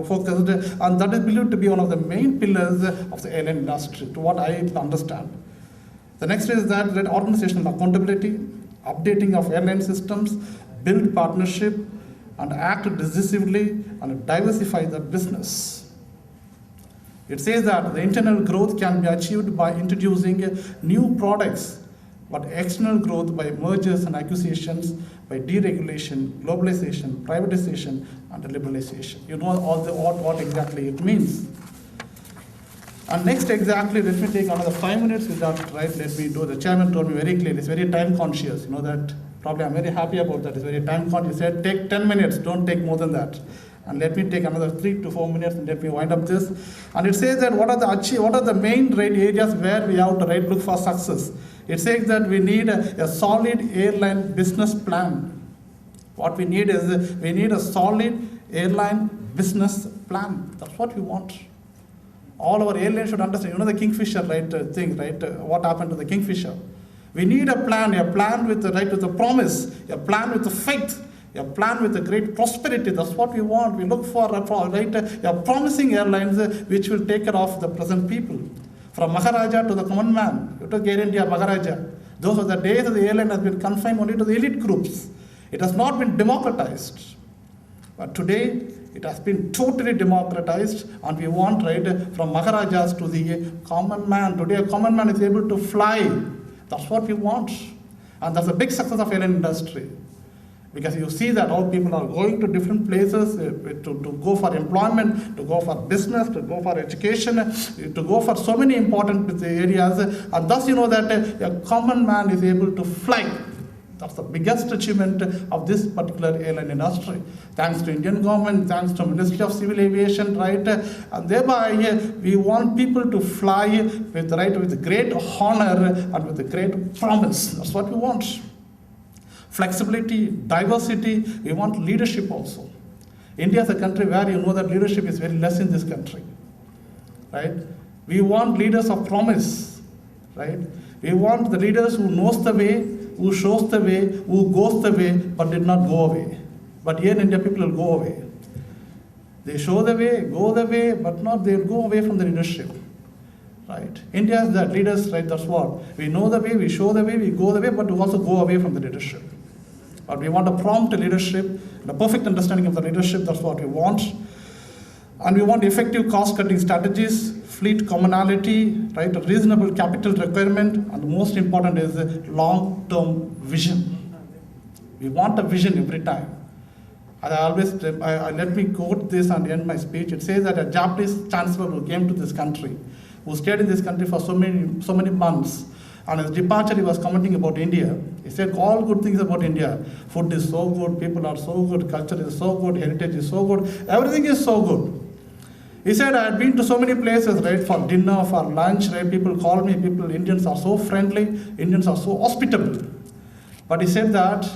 focused, and that is believed to be one of the main pillars of the airline industry, to what I understand. The next is that organizational accountability, updating of airline systems, build partnership, and act decisively and diversify the business. It says that the internal growth can be achieved by introducing new products, but external growth by mergers and acquisitions, by deregulation, globalization, privatization, and liberalization. You know what exactly it means. And next, exactly, let me take another 5 minutes with that, right? Let me do. The chairman told me very clearly, it's very time conscious. You know that. Probably I'm very happy about that. It's very time conscious. He said, take 10 minutes, don't take more than that. And let me take another 3 to 4 minutes and let me wind up this. And it says that what are the main, right, areas where we have to, right, look for success. It says that we need a solid airline business plan. What we need is we need a solid airline business plan. That's what we want. All our airlines should understand. You know the Kingfisher, right, thing, right? What happened to the Kingfisher? We need a plan with the, right, with the promise, a plan with the faith, a plan with a great prosperity. That's what we want. We look for a promising airlines which will take care of the present people. From Maharaja to the common man, you took Air India, Maharaja. Those are the days of the airline has been confined only to the elite groups. It has not been democratized. But today, it has been totally democratized, and we want, right, from Maharajas to the common man. Today, a common man is able to fly. That's what we want. And that's a big success of airline industry. Because you see that all people are going to different places to go for employment, to go for business, to go for education, to go for so many important areas. And thus you know that a common man is able to fly. That's the biggest achievement of this particular airline industry. Thanks to Indian government, thanks to Ministry of Civil Aviation, right? And thereby we want people to fly with, right, with great honor and with a great promise. That's what we want. Flexibility, diversity, we want leadership also. India is a country where you know that leadership is very less in this country, right? We want leaders of promise, right? We want the leaders who knows the way, who shows the way, who goes the way, but did not go away. But here in India, people will go away. They show the way, go the way, but not they will go away from the leadership. Right? India is that leaders, right? That's what. We know the way, we show the way, we go the way, but we also go away from the leadership. But we want a prompt leadership, and a perfect understanding of the leadership, that's what we want. And we want effective cost-cutting strategies, fleet commonality, right? A reasonable capital requirement, and the most important is long-term vision. We want a vision every time. And I always, let me quote this and end my speech. It says that a Japanese chancellor who came to this country, who stayed in this country for so many months, and his departure, he was commenting about India. He said all good things about India. Food is so good, people are so good, culture is so good, heritage is so good, everything is so good. He said, I had been to so many places, right, for dinner, for lunch, right, people call me, Indians are so friendly, Indians are so hospitable. But he said that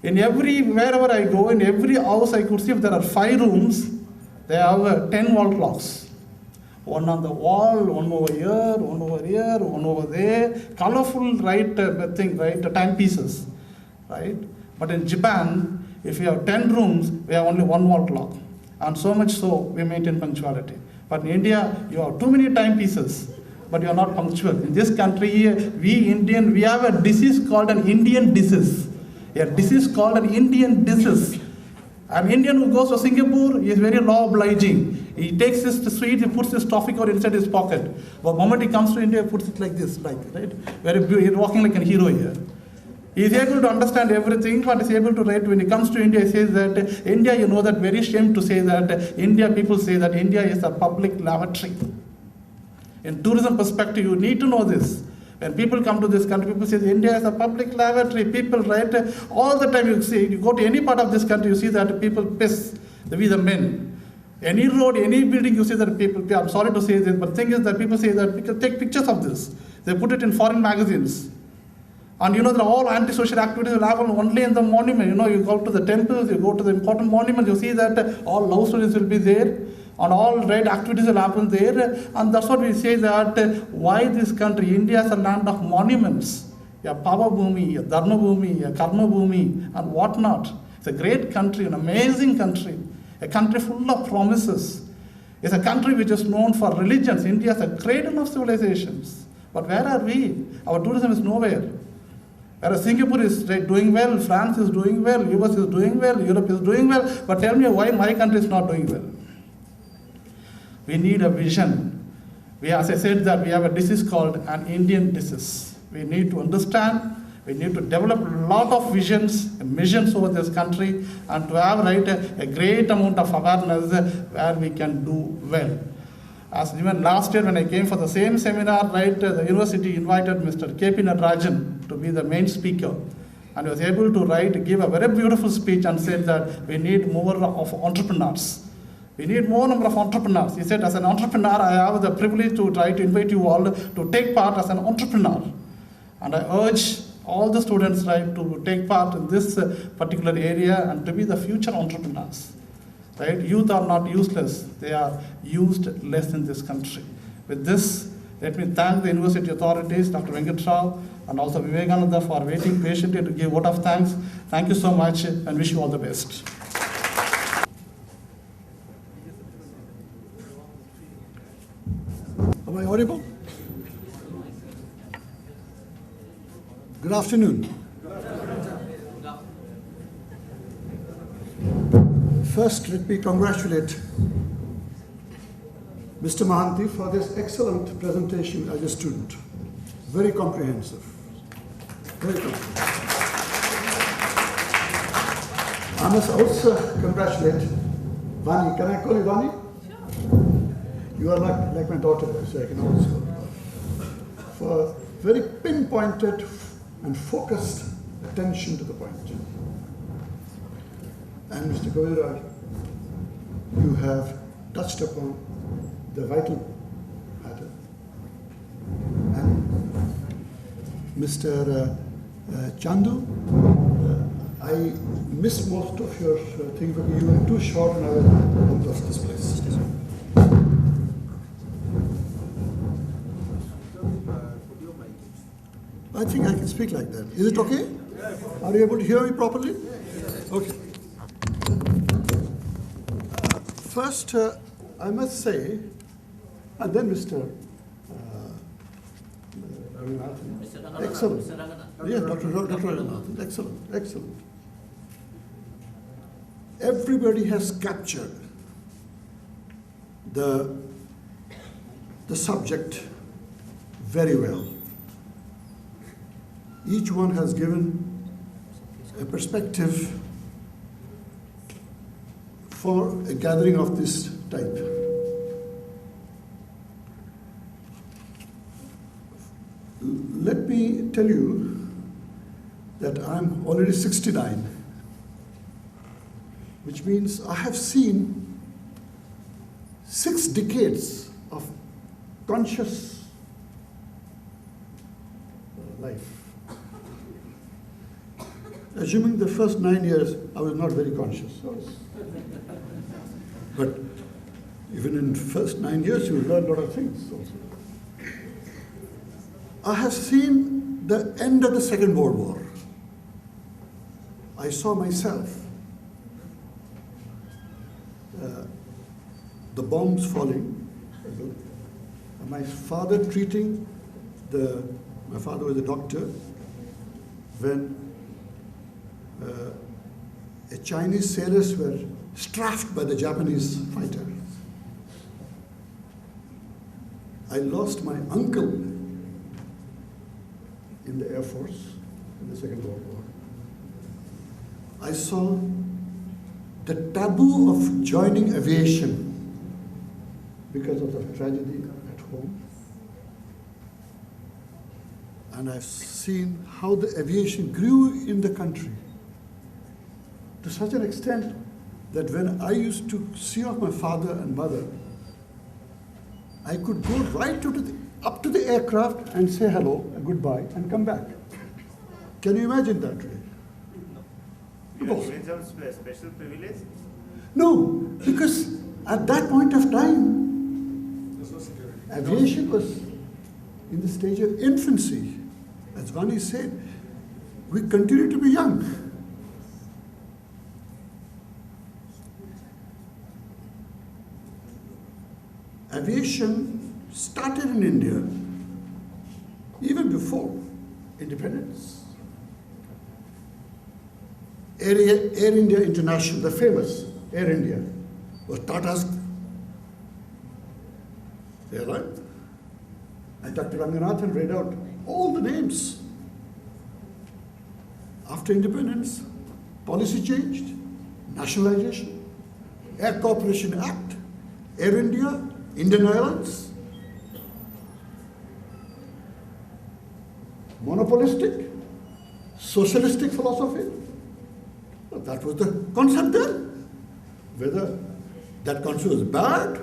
wherever I go, in every house I could see if there are 5 rooms, they have 10 wall clocks. One on the wall, one over here, one over there, colorful, right, thing, right, timepieces, right? But in Japan, if you have 10 rooms, we have only 1 wall clock. And so much so, we maintain punctuality. But in India, you have too many timepieces, but you are not punctual. In this country, we have a disease called an Indian disease. A disease called an Indian disease. An Indian who goes to Singapore is very law obliging. He takes his sweet, he puts his toffee core inside his pocket. But the moment he comes to India, he puts it like this, right? He's walking like a hero here. He is able to understand everything, but is able to write. When he comes to India, he says that India, you know that, very shame to say that India, people say that India is a public lavatory. In tourism perspective, you need to know this. When people come to this country, people say India is a public lavatory. People, right, all the time you go to any part of this country, you see that people piss, the men. Any road, any building, you see that people, I'm sorry to say this, but the thing is that people say that people take pictures of this. They put it in foreign magazines. And you know that all anti-social activities will happen only in the monument. You know, you go to the temples, you go to the important monuments, you see that all love stories will be there. and all right activities will happen there. And that's what we say that why this country, India is a land of monuments, a Pava Bhumi, a Dharma Bhumi, a Karma Bhumi, and whatnot. It's a great country, an amazing country, a country full of promises. It's a country which is known for religions. India is a cradle of civilizations. But where are we? Our tourism is nowhere. Whereas Singapore is doing well, France is doing well, US is doing well, Europe is doing well. But tell me why my country is not doing well. We need a vision. As I said, that we have a disease called an Indian disease. We need to understand. We need to develop a lot of visions, missions over this country, and to have a great amount of awareness where we can do well. As even last year when I came for the same seminar, the university invited Mr. K.P. Natarajan to be the main speaker. And he was able to give a very beautiful speech and said that we need more of entrepreneurs. We need more number of entrepreneurs. He said, as an entrepreneur, I have the privilege to try to invite you all to take part as an entrepreneur. And I urge all the students to take part in this particular area and to be the future entrepreneurs. Youth are not useless. They are used less in this country. With this, let me thank the university authorities, Dr. Venkata Rao, and also Vivekananda for waiting patiently to give a vote of thanks. Thank you so much and wish you all the best. Am I audible? Good afternoon. First, let me congratulate Mr. Mahanti for this excellent presentation as a student. Very comprehensive. Very comprehensive. I must also congratulate Vani. Can I call you Vani? Sure. You are like my daughter, so I can always call you. For very pinpointed and focused attention to the point. And Mr. Govindaraj, you have touched upon the vital matter. And Mr. Chandu, I missed most of your thing because you were too short and I was out of this place. I think I can speak like that. Is it okay? Are you able to hear me properly? Okay. First, I must say, and then Mr. Excellent. Yes, Dr. Raghunathan. Excellent, excellent. Everybody has captured the subject very well. Each one has given a perspective for a gathering of this type. Let me tell you that I'm already 69, which means I have seen 6 decades of conscious life. Assuming the first 9 years, I was not very conscious. But even in the first 9 years, you learn a lot of things also. I have seen the end of the Second World War. I saw myself the bombs falling, my father treating my father was a doctor when Chinese sailors were strafed by the Japanese fighter. I lost my uncle in the Air Force in the Second World War. I saw the taboo of joining aviation because of the tragedy at home. And I've seen how the aviation grew in the country to such an extent that when I used to see off my father and mother, I could go right up to the aircraft and say hello and goodbye and come back. Can you imagine that, really? You have given some special privilege? No, because At that point of time, aviation was in the stage of infancy. As Vani said, we continue to be young. Aviation started in India even before independence. Air India International, the famous Air India, was Tata's airline. And Dr. Ranganathan read out all the names. After independence, policy changed, nationalization, Air Corporation Act, Air India, Indian Airlines, monopolistic, socialistic philosophy. Well, that was the concept there. Whether that concept was bad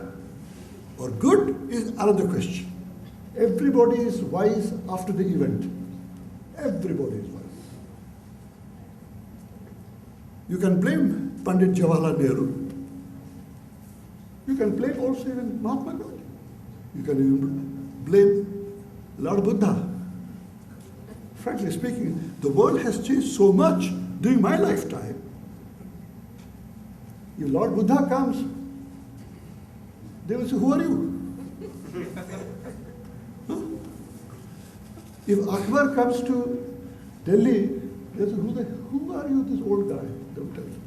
or good is another question. Everybody is wise after the event. Everybody is wise. You can blame Pandit Jawaharlal Nehru. You can blame also even Mahatma Gandhi. You can even blame Lord Buddha. Frankly speaking, the world has changed so much during my lifetime. If Lord Buddha comes, they will say, who are you? Huh? If Akbar comes to Delhi, they will say, who are you, this old guy? They will tell you.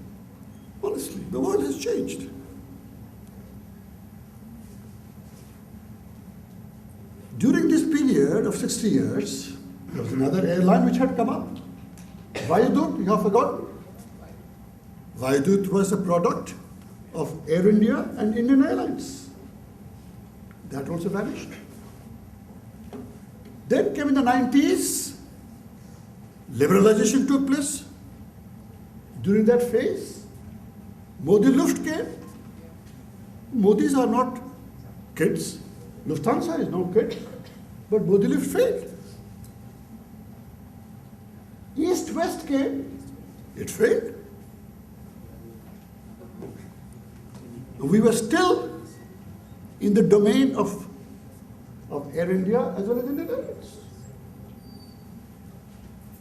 Honestly, the world has changed. During this period of 60 years, there was another airline which had come up. Vayadut, you have forgotten? Vayadut was a product of Air India and Indian Airlines. That also vanished. Then came in the 90s, liberalization took place. During that phase, Modi Luft came. Modis are not kids. Lufthansa is not kids, but Modi Luft failed. East-West came, it failed. We were still in the domain of Air India as well as Indian Airlines.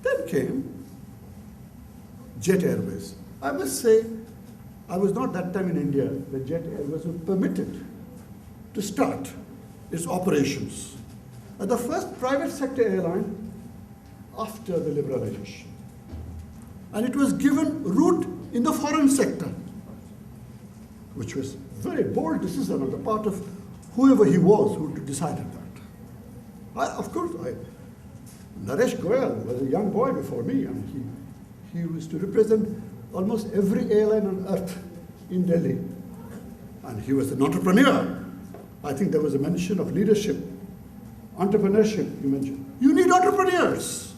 Then came Jet Airways. I must say, I was not that time in India when Jet Airways was permitted to start its operations as the first private sector airline after the liberalization. And it was given route in the foreign sector, which was a very bold decision on the part of whoever he was who decided that. Naresh Goyal was a young boy before me, and he used to represent almost every airline on earth in Delhi. And he was an entrepreneur. I think there was a mention of leadership, entrepreneurship you mentioned. You need entrepreneurs.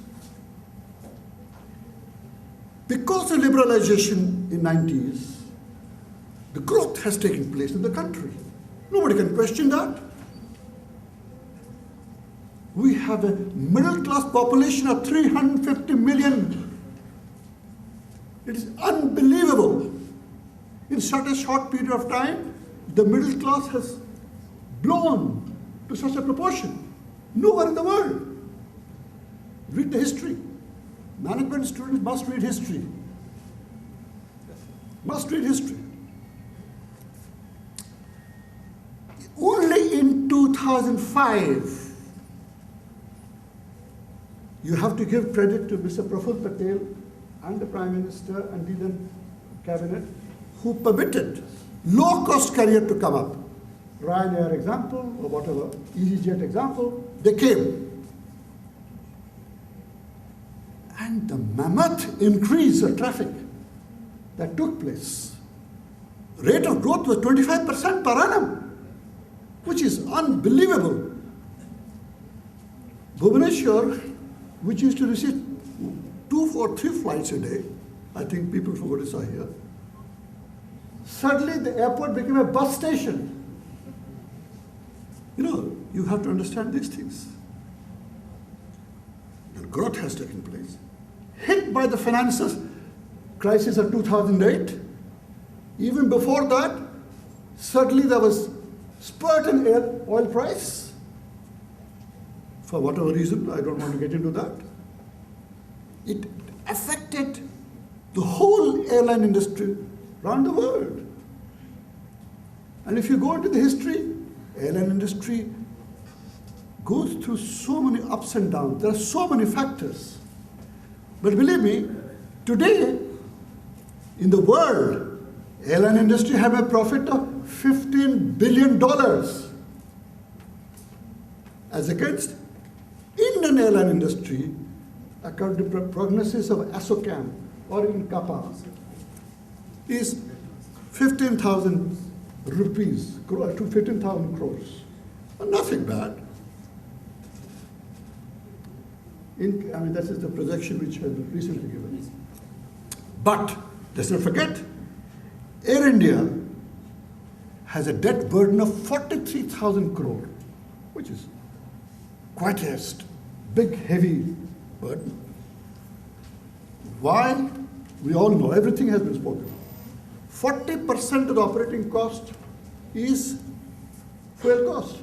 Because of liberalization in 90s, the growth has taken place in the country. Nobody can question that. We have a middle-class population of 350 million. It is unbelievable. In such a short period of time, the middle class has blown to such a proportion. Nowhere in the world. Read the history. Management students must read history. Must read history. Only in 2005, you have to give credit to Mr. Prafull Patel and the Prime Minister and the then cabinet who permitted low-cost carrier to come up. Ryanair example or whatever, EasyJet example, they came. And the mammoth increase of traffic that took place. Rate of growth was 25% per annum, which is unbelievable. Bhubaneswar, which used to receive 2 or 3 flights a day, I think people from Odisha here, suddenly the airport became a bus station. You know, you have to understand these things. The growth has taken place. Hit by the financial crisis of 2008, even before that, Suddenly there was spurt in oil price. For whatever reason, I don't want to get into that. It affected the whole airline industry around the world. And if you go into the history, airline industry goes through so many ups and downs. There are so many factors. But believe me, today, in the world, airline industry have a profit of $15 billion as against Indian airline industry, according to prognosis of ASSOCHAM or in CAPA, is 15,000 rupees to 15,000 crores. Nothing bad. That is the projection which has been recently given. But let's not forget, Air India has a debt burden of 43,000 crore, which is quite a big, heavy burden. Why? We all know, everything has been spoken. 40% of the operating cost is fuel cost.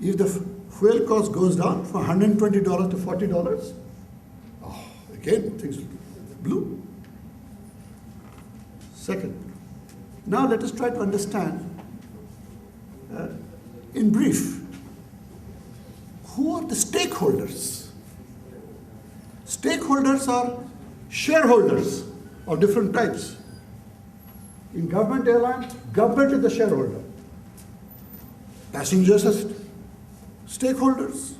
If the fuel cost goes down from $120 to $40, again, things blue. Second, now let us try to understand, in brief, who are the stakeholders? Stakeholders are shareholders of different types. In government airlines, government is the shareholder. Passengers are stakeholders.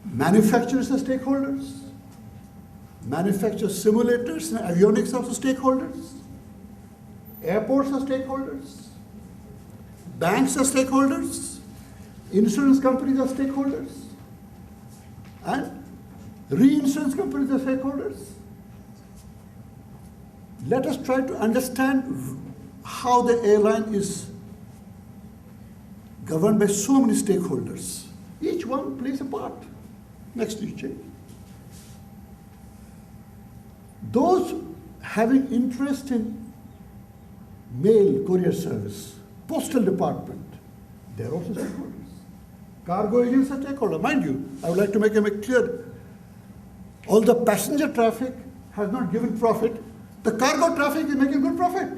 Manufacturers are stakeholders. Manufacture simulators and avionics are also stakeholders. Airports are stakeholders. Banks are stakeholders. Insurance companies are stakeholders. And reinsurance companies are stakeholders. Let us try to understand how the airline is governed by so many stakeholders. Each one plays a part. Next, you change. Those having interest in mail courier service, postal department, they're also stakeholders. Cargo agents are stakeholders. Mind you, I would like to make it clear, all the passenger traffic has not given profit. The cargo traffic is making good profit.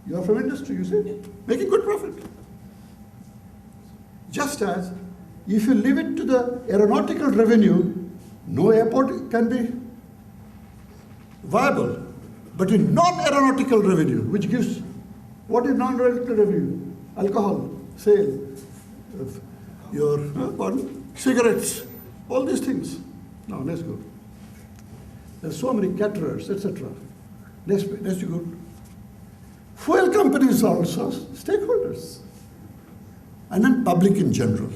You are from industry, you see, making good profit. Just as if you leave it to the aeronautical revenue, no airport can be viable. But in non-aeronautical revenue, which gives, what is non-aeronautical revenue? Alcohol, sale, your cigarettes, all these things. Now let's go. There's so many caterers, etc. Next you go. Fuel companies are also stakeholders. And then public in general.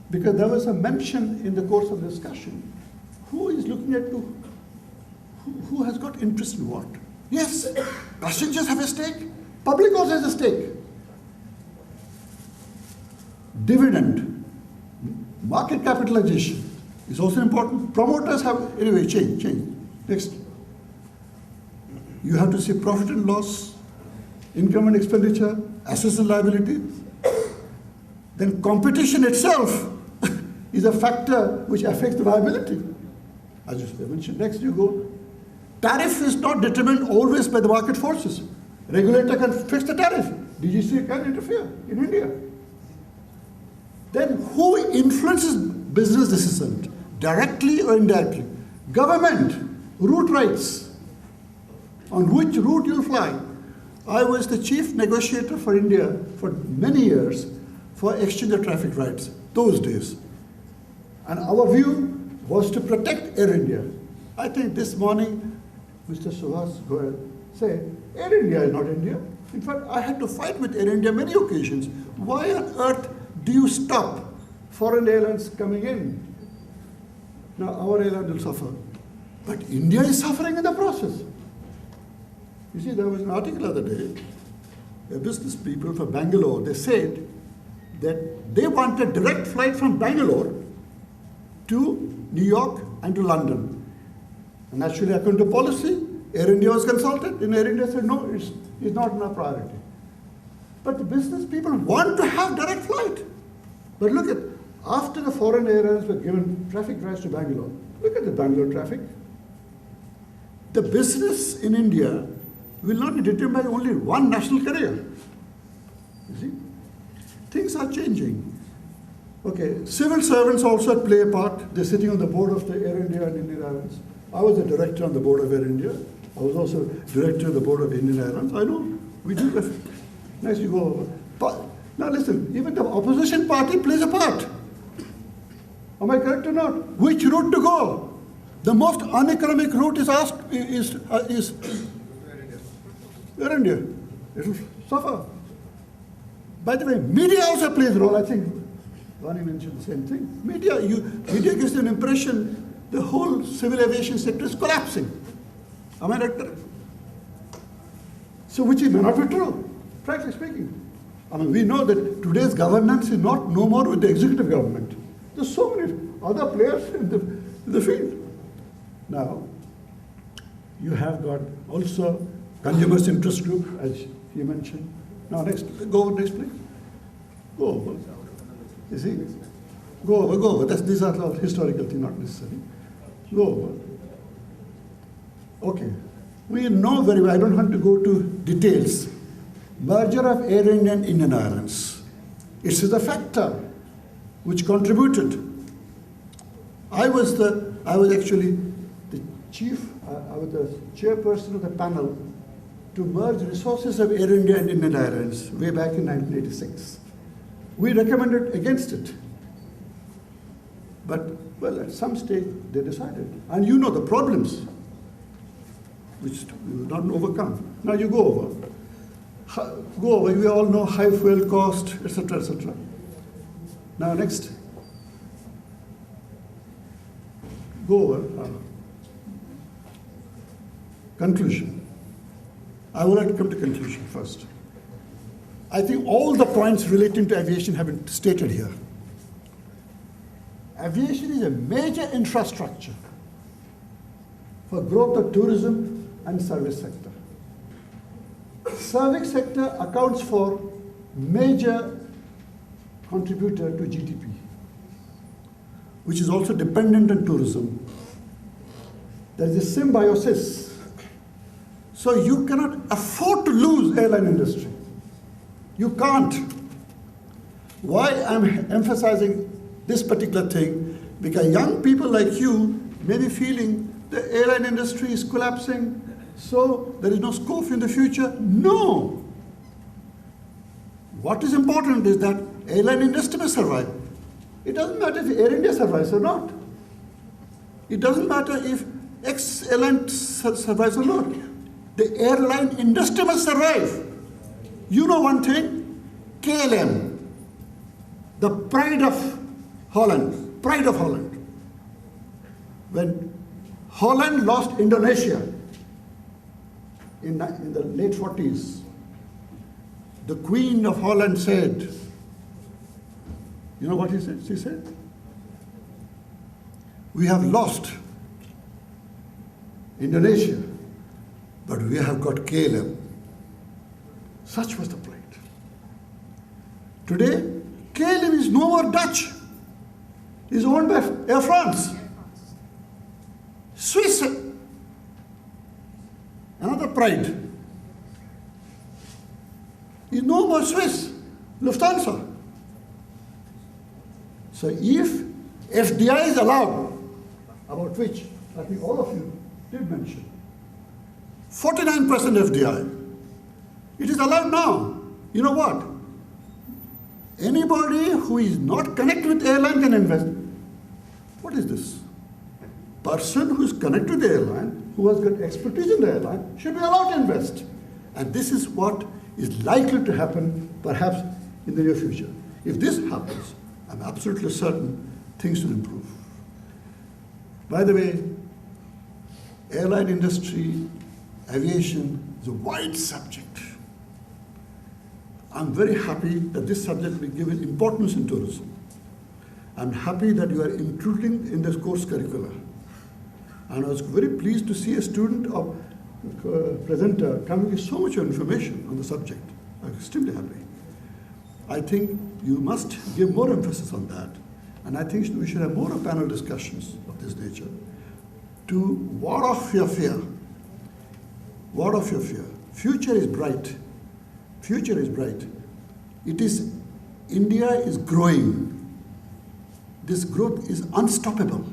Because there was a mention in the course of the discussion, who is looking at who has got interest in what? Yes, passengers have a stake, public also has a stake. Dividend, market capitalization is also important. Promoters have, anyway, change. Next. You have to see profit and loss, income and expenditure, assets and liability. Then competition itself is a factor which affects the viability. As you mentioned, next you go. Tariff is not determined always by the market forces. Regulator can fix the tariff. DGC can interfere in India. Then who influences business decisions, directly or indirectly? Government, route rights, on which route you'll fly. I was the chief negotiator for India for many years for exchange of traffic rights, those days. And our view was to protect Air India. I think this morning, Mr. Suhas Goyal said, Air India is not India. In fact, I had to fight with Air India many occasions. Why on earth do you stop foreign airlines coming in? Now our airline will suffer. But India is suffering in the process. You see, there was an article the other day, business people from Bangalore, they said that they wanted direct flight from Bangalore to New York and to London. And actually, according to policy, Air India was consulted, and Air India said, no, it's not a priority. But the business people want to have direct flight. But look at, after the foreign airlines were given traffic rights to Bangalore, look at the Bangalore traffic. The business in India will not be determined by only one national carrier. You see? Things are changing. Okay, civil servants also play a part. They're sitting on the board of the Air India and Indian Airlines. I was a director on the board of Air India. I was also director of the board of Indian Airlines. I know, we do that. Nice, you go over. But now listen, even the opposition party plays a part. Am I correct or not? Which route to go? The most uneconomic route is Air India. It will suffer. By the way, media also plays a role. I think Ronnie mentioned the same thing. Media gives an impression the whole civil aviation sector is collapsing. Am I right? So which may not be true, frankly speaking. I mean, we know that today's governance is no more with the executive government. There's so many other players in the field. Now, you have got also consumers interest group, as you mentioned. Now next, go over next, please. Go over. You see? Go over. These are all historical things, not necessary. Go over. Okay. We know very well, I don't want to go to details. Merger of Air India and Indian Airlines. It is a factor which contributed. I was actually the chief, I was the chairperson of the panel to merge resources of Air India and Indian Airlines way back in 1986. We recommended against it. But, well, at some stage they decided. And you know the problems which we will not overcome. Now you go over. Go over, we all know high fuel cost, etc., etc. Now next. Go over. Conclusion. I would like to come to conclusion first. I think all the points relating to aviation have been stated here. Aviation is a major infrastructure for growth of tourism and service sector. Service sector accounts for major contributor to GDP, which is also dependent on tourism. There is a symbiosis. So you cannot afford to lose airline industry. You can't. Why I'm emphasizing this particular thing? Because young people like you may be feeling the airline industry is collapsing, so there is no scope in the future. No. What is important is that airline industry must survive. It doesn't matter if Air India survives or not. It doesn't matter if X airline survives or not. The airline industry must survive. You know one thing, KLM, the pride of Holland. When Holland lost Indonesia in the late 40s, the Queen of Holland said, you know what he said? She said, we have lost Indonesia, but we have got KLM. Such was the pride. Today, KLM is no more Dutch. It's owned by Air France. Swiss, another pride. Is no more Swiss, Lufthansa. So if FDI is allowed, about which I think all of you did mention, 49% FDI, it is allowed now. You know what? Anybody who is not connected with airline can invest. What is this? Person who is connected to the airline, who has got expertise in the airline, should be allowed to invest. And this is what is likely to happen, perhaps, in the near future. If this happens, I'm absolutely certain things will improve. By the way, airline industry, aviation is a wide subject. I'm very happy that this subject will be given importance in tourism. I'm happy that you are including in this course curricula. And I was very pleased to see a student of presenter coming with so much information on the subject. I'm extremely happy. I think you must give more emphasis on that. And I think we should have more panel discussions of this nature to ward off your fear. Ward off your fear. Future is bright. Future is bright. India is growing. This growth is unstoppable.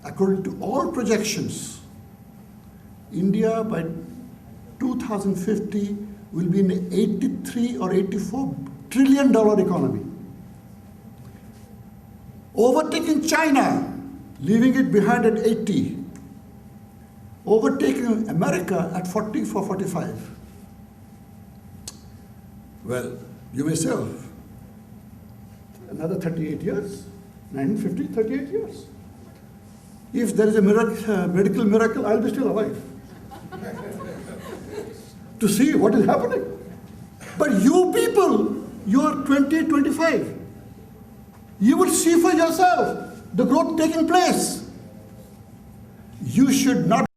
According to all projections, India by 2050 will be an 83 or 84 trillion dollar economy. Overtaking China, leaving it behind at 80. Overtaking America at 40 for 45. Well, you may say, another 38 years, 1950, 38 years. If there is a medical miracle, I'll be still alive to see what is happening. But you people, you are 20, 25. You will see for yourself the growth taking place. You should not